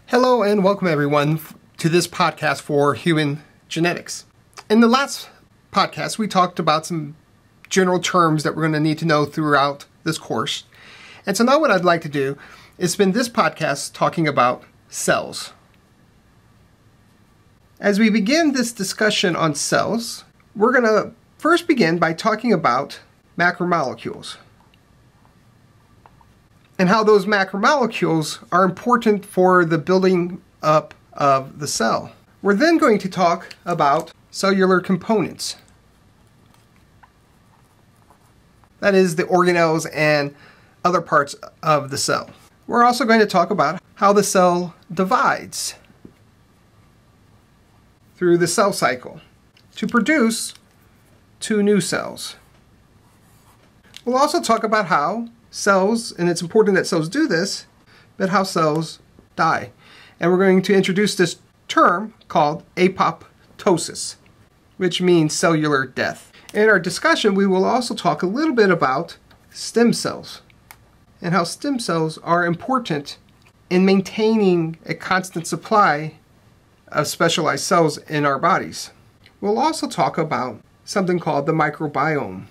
Hello and welcome everyone to this podcast for human genetics. In the last podcast, we talked about some general terms that we're going to need to know throughout this course. And so now what I'd like to do is spend this podcast talking about cells. As we begin this discussion on cells, we're going to first begin by talking about macromolecules and how those macromolecules are important for the building up of the cell. We're then going to talk about cellular components. That is, the organelles and other parts of the cell. We're also going to talk about how the cell divides through the cell cycle to produce two new cells. We'll also talk about how cells, and it's important that cells do this, but how cells die. And we're going to introduce this term called apoptosis, which means cellular death. In our discussion, we will also talk a little bit about stem cells and how stem cells are important in maintaining a constant supply of specialized cells in our bodies. We'll also talk about something called the microbiome.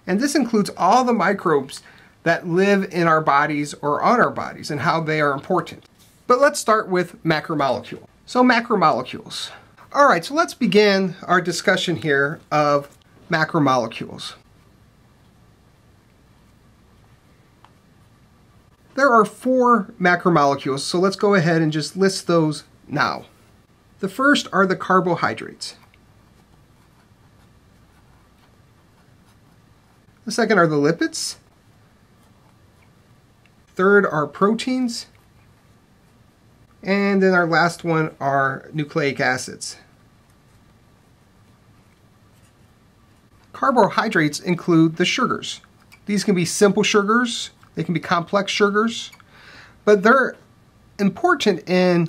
And this includes all the microbes that live in our bodies or on our bodies and how they are important. But let's start with macromolecules. So macromolecules. All right, so let's begin our discussion here of macromolecules. There are 4 macromolecules, so let's go ahead and just list those now. The first are the carbohydrates. The second are the lipids. Third are proteins. And then our last one are nucleic acids. Carbohydrates include the sugars. These can be simple sugars, they can be complex sugars, but they're important in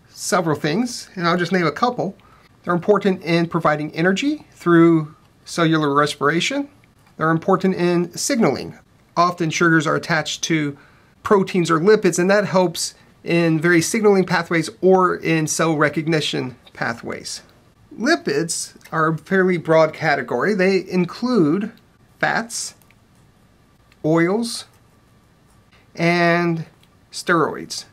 several things, and I'll just name a couple. They're important in providing energy through cellular respiration. They're important in signaling. Often sugars are attached to proteins or lipids, and that helps in various signaling pathways or in cell recognition pathways. Lipids are a fairly broad category. They include fats, oils, and steroids.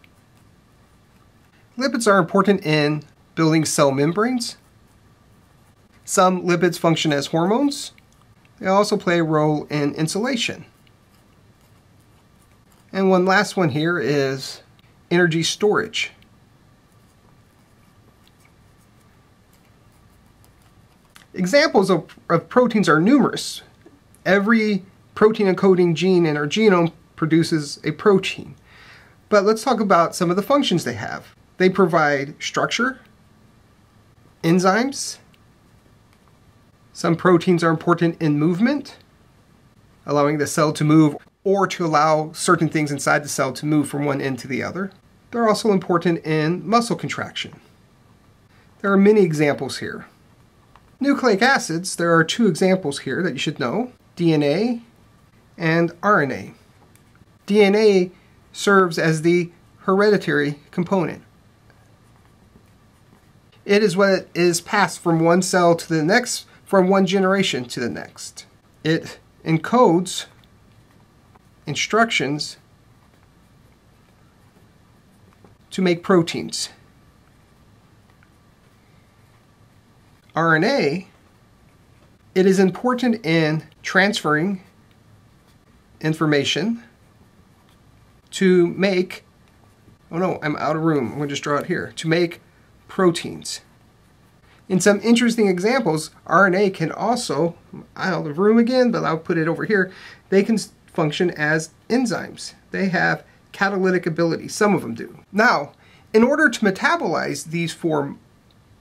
Lipids are important in building cell membranes. Some lipids function as hormones. They also play a role in insulation. And one last one here is energy storage. Examples of proteins are numerous. Every protein encoding gene in our genome produces a protein. But let's talk about some of the functions they have. They provide structure, enzymes. Some proteins are important in movement, allowing the cell to move or to allow certain things inside the cell to move from one end to the other. They're also important in muscle contraction. There are many examples here. Nucleic acids, there are 2 examples here that you should know, DNA and RNA. DNA serves as the hereditary component. It is what is passed from one cell to the next, from one generation to the next. It encodes instructions to make proteins. RNA, it is important in transferring information to make, oh no, I'm out of room, I'm going to just draw it here, to make proteins. In some interesting examples, RNA can also, out of room again, but I'll put it over here, they can function as enzymes. They have catalytic ability, some of them do. Now, in order to metabolize these 4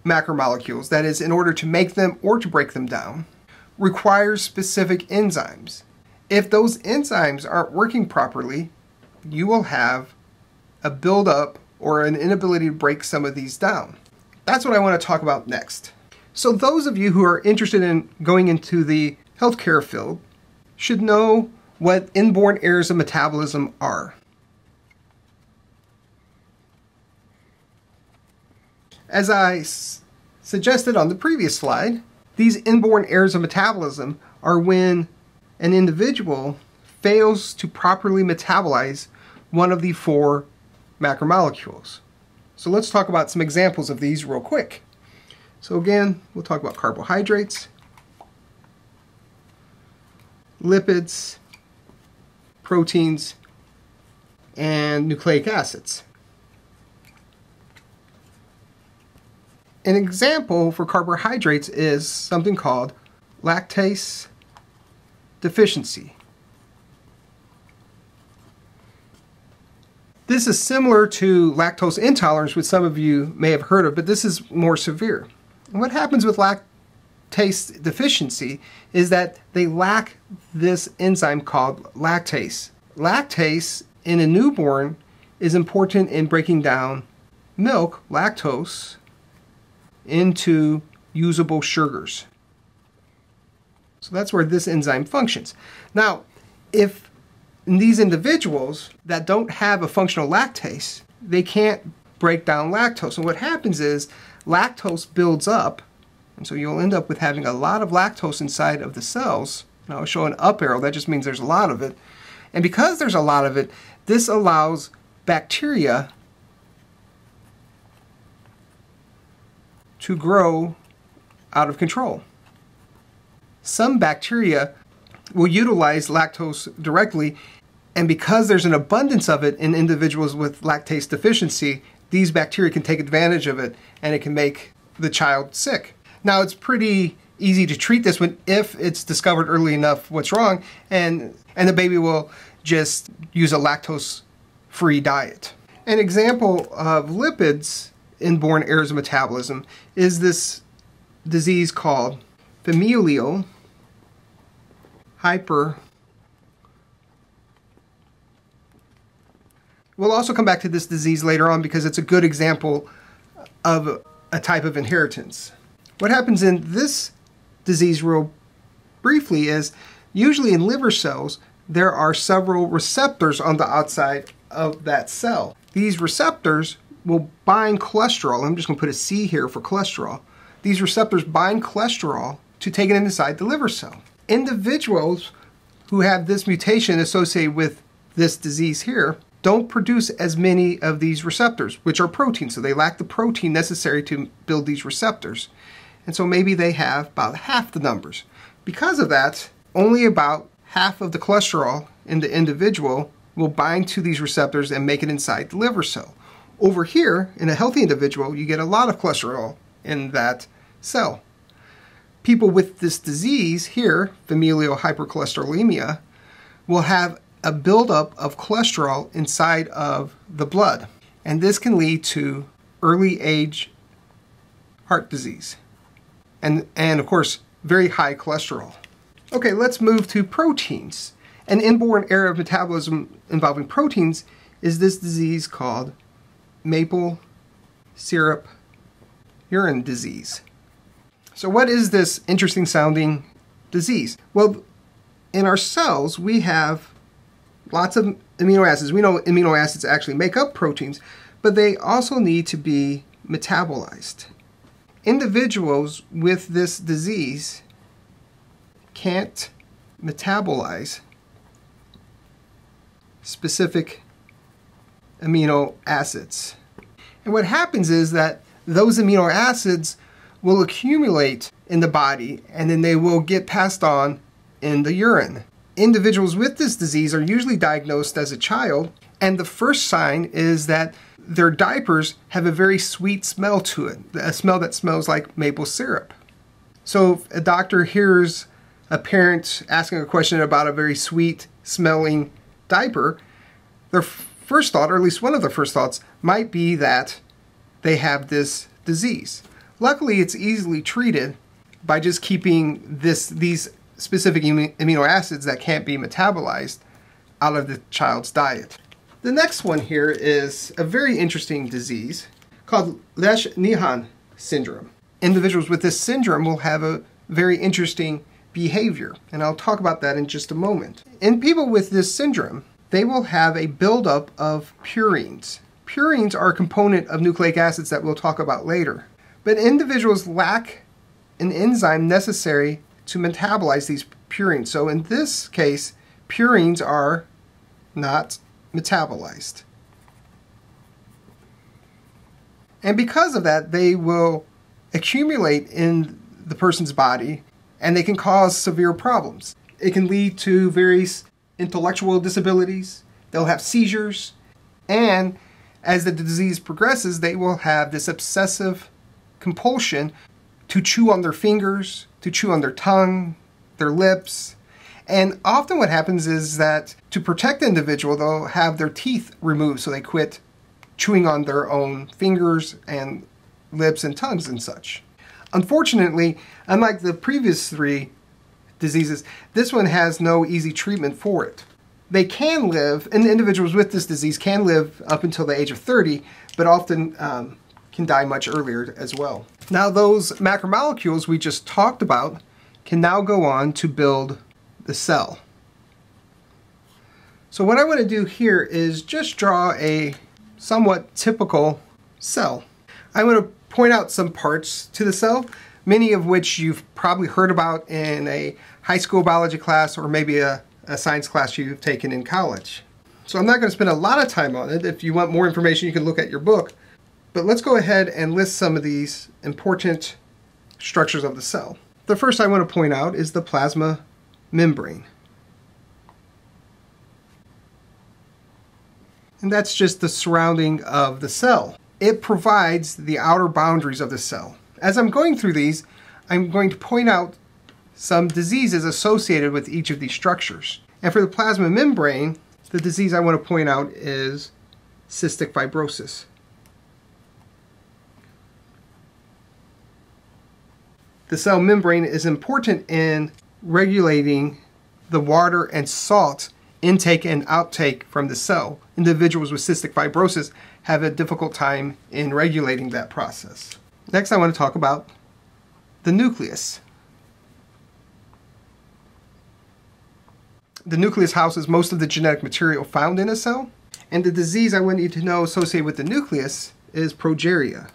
macromolecules, that is, in order to make them or to break them down, requires specific enzymes. If those enzymes aren't working properly, you will have a buildup or an inability to break some of these down. That's what I want to talk about next. So those of you who are interested in going into the healthcare field should know what inborn errors of metabolism are. As I suggested on the previous slide, these inborn errors of metabolism are when an individual fails to properly metabolize one of the 4 macromolecules. So let's talk about some examples of these real quick. So again, we'll talk about carbohydrates, lipids, proteins, and nucleic acids. An example for carbohydrates is something called lactase deficiency. This is similar to lactose intolerance, which some of you may have heard of, but this is more severe. And what happens with lactase deficiency is that they lack this enzyme called lactase. Lactase in a newborn is important in breaking down milk, lactose, into usable sugars. So that's where this enzyme functions. Now, if in these individuals that don't have a functional lactase, they can't break down lactose. And what happens is lactose builds up, and so you'll end up with having a lot of lactose inside of the cells. Now I'll show an up arrow, that just means there's a lot of it. And because there's a lot of it, this allows bacteria to grow out of control. Some bacteria will utilize lactose directly, and because there's an abundance of it in individuals with lactase deficiency, these bacteria can take advantage of it and it can make the child sick. Now it's pretty easy to treat this if it's discovered early enough what's wrong, and the baby will just use a lactose-free diet. An example of lipids inborn errors of metabolism is this disease called familial hyper. We'll also come back to this disease later on because it's a good example of a type of inheritance. What happens in this disease real briefly is usually in liver cells there are several receptors on the outside of that cell. These receptors will bind cholesterol. I'm just going to put a C here for cholesterol. These receptors bind cholesterol to take it inside the liver cell. Individuals who have this mutation associated with this disease here don't produce as many of these receptors, which are proteins. So they lack the protein necessary to build these receptors. And so maybe they have about half the numbers. Because of that, only about half of the cholesterol in the individual will bind to these receptors and make it inside the liver cell. Over here, in a healthy individual, you get a lot of cholesterol in that cell. People with this disease here, familial hypercholesterolemia, will have a buildup of cholesterol inside of the blood. And this can lead to early age heart disease. And of course, very high cholesterol. Okay, let's move to proteins. An inborn error of metabolism involving proteins is this disease called maple syrup urine disease. So what is this interesting sounding disease? Well, in our cells we have lots of amino acids. We know amino acids actually make up proteins, but they also need to be metabolized. Individuals with this disease can't metabolize specific amino acids. And what happens is that those amino acids will accumulate in the body and then they will get passed on in the urine. Individuals with this disease are usually diagnosed as a child, and the first sign is that their diapers have a very sweet smell to it, a smell that smells like maple syrup. So if a doctor hears a parent asking a question about a very sweet smelling diaper, their first thought, or at least one of their first thoughts, might be that they have this disease. Luckily, it's easily treated by just keeping these specific amino acids that can't be metabolized out of the child's diet. The next one here is a very interesting disease called Lesch-Nyhan syndrome. Individuals with this syndrome will have a very interesting behavior, and I'll talk about that in just a moment. In people with this syndrome, they will have a buildup of purines. Purines are a component of nucleic acids that we'll talk about later. But individuals lack an enzyme necessary to metabolize these purines. So in this case, purines are not metabolized. And because of that, they will accumulate in the person's body and they can cause severe problems. It can lead to various intellectual disabilities. They'll have seizures, and as the disease progresses, they will have this obsessive compulsion to chew on their fingers, to chew on their tongue, their lips. And often what happens is that to protect the individual, they'll have their teeth removed so they quit chewing on their own fingers and lips and tongues and such. Unfortunately, unlike the previous three diseases, this one has no easy treatment for it. They can live, and individuals with this disease can live up until the age of 30, but often can die much earlier as well. Now those macromolecules we just talked about can now go on to build the cell. So what I want to do here is just draw a somewhat typical cell. I want to point out some parts to the cell, many of which you've probably heard about in a high school biology class or maybe a science class you've taken in college. So I'm not going to spend a lot of time on it. If you want more information, you can look at your book. But let's go ahead and list some of these important structures of the cell. The first I want to point out is the plasma membrane. And that's just the surrounding of the cell. It provides the outer boundaries of the cell. As I'm going through these, I'm going to point out some diseases associated with each of these structures. And for the plasma membrane, the disease I want to point out is cystic fibrosis. The cell membrane is important in regulating the water and salt intake and outtake from the cell. Individuals with cystic fibrosis have a difficult time in regulating that process. Next, I want to talk about the nucleus. The nucleus houses most of the genetic material found in a cell, and the disease I want you to know associated with the nucleus is progeria.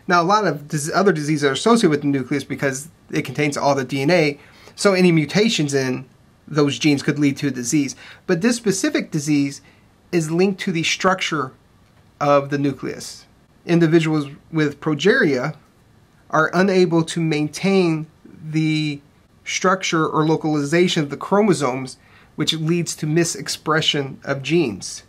Now, a lot of other diseases are associated with the nucleus because it contains all the DNA, so any mutations in those genes could lead to a disease. But this specific disease is linked to the structure of the nucleus. Individuals with progeria are unable to maintain the structure or localization of the chromosomes, which leads to misexpression of genes.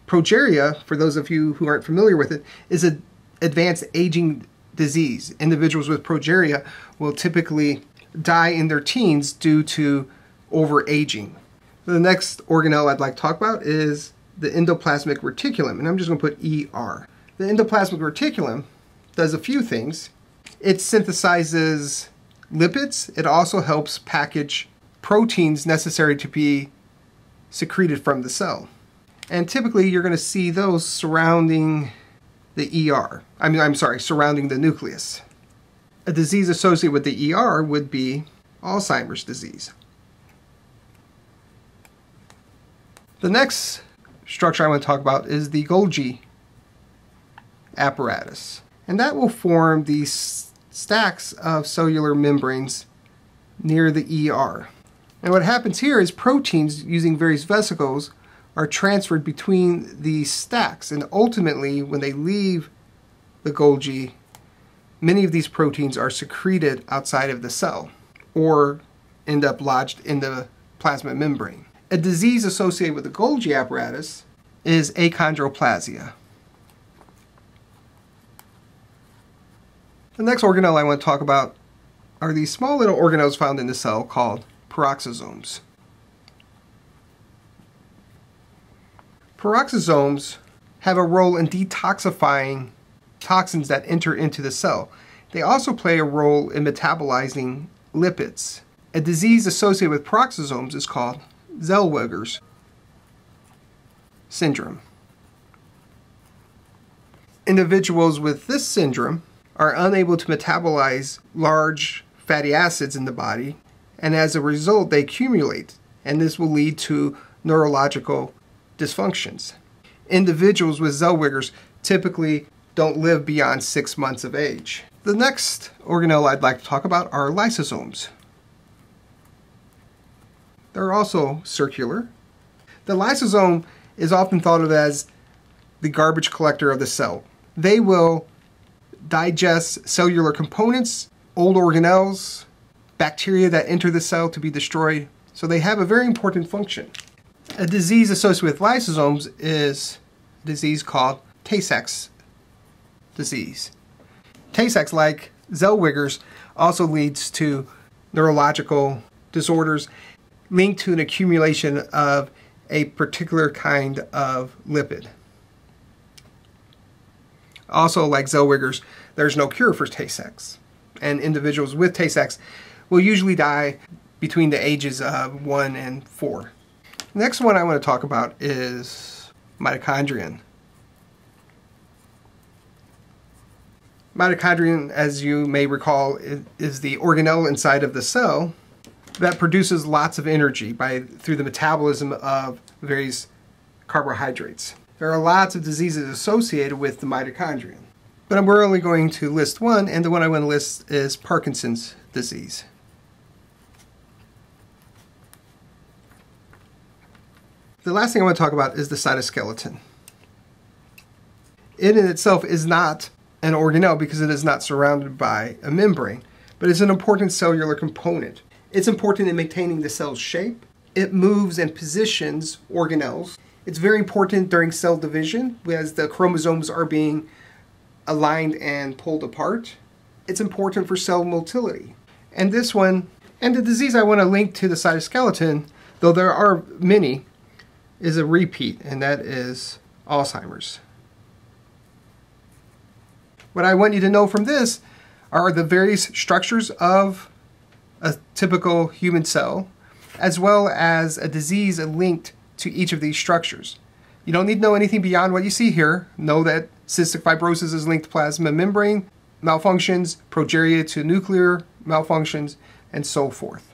Progeria, for those of you who aren't familiar with it, is an advanced aging disease. Individuals with progeria will typically die in their teens due to overaging. The next organelle I'd like to talk about is the endoplasmic reticulum, and I'm just going to put ER. The endoplasmic reticulum does a few things. It synthesizes lipids. It also helps package proteins necessary to be secreted from the cell. And typically you're going to see those surrounding the ER. Surrounding the nucleus. A disease associated with the ER would be Alzheimer's disease. The next structure I want to talk about is the Golgi apparatus. And that will form these stacks of cellular membranes near the ER. And what happens here is proteins using various vesicles are transferred between these stacks, and ultimately when they leave the Golgi, many of these proteins are secreted outside of the cell or end up lodged in the plasma membrane. A disease associated with the Golgi apparatus is achondroplasia. The next organelle I want to talk about are these small little organelles found in the cell called peroxisomes. Peroxisomes have a role in detoxifying toxins that enter into the cell. They also play a role in metabolizing lipids. A disease associated with peroxisomes is called Zellweger's syndrome. Individuals with this syndrome are unable to metabolize large fatty acids in the body, and as a result they accumulate, and this will lead to neurological dysfunctions. individuals with Zellwegers typically don't live beyond 6 months of age. The next organelle I'd like to talk about are lysosomes. They're also circular. The lysosome is often thought of as the garbage collector of the cell. They will digest cellular components, old organelles, bacteria that enter the cell to be destroyed. So they have a very important function. A disease associated with lysosomes is a disease called Tay-Sachs disease. Tay-Sachs, like Zellwegers, also leads to neurological disorders linked to an accumulation of a particular kind of lipid. Also, like Zellwegers, there's no cure for Tay-Sachs, and individuals with Tay-Sachs will usually die between the ages of 1 and 4. The next one I want to talk about is mitochondrion. Mitochondrion, as you may recall, is the organelle inside of the cell that produces lots of energy through the metabolism of various carbohydrates. There are lots of diseases associated with the mitochondrion, but we're only going to list one, and the one I want to list is Parkinson's disease. The last thing I want to talk about is the cytoskeleton. It in itself is not an organelle because it is not surrounded by a membrane, but it's an important cellular component. It's important in maintaining the cell's shape. It moves and positions organelles. It's very important during cell division as the chromosomes are being aligned and pulled apart. It's important for cell motility. And this one, and the disease I want to link to the cytoskeleton, though there are many, is a repeat, and that is Alzheimer's. What I want you to know from this are the various structures of a typical human cell, as well as a disease linked to each of these structures. You don't need to know anything beyond what you see here. Know that cystic fibrosis is linked to plasma membrane malfunctions, progeria to nuclear malfunctions, and so forth.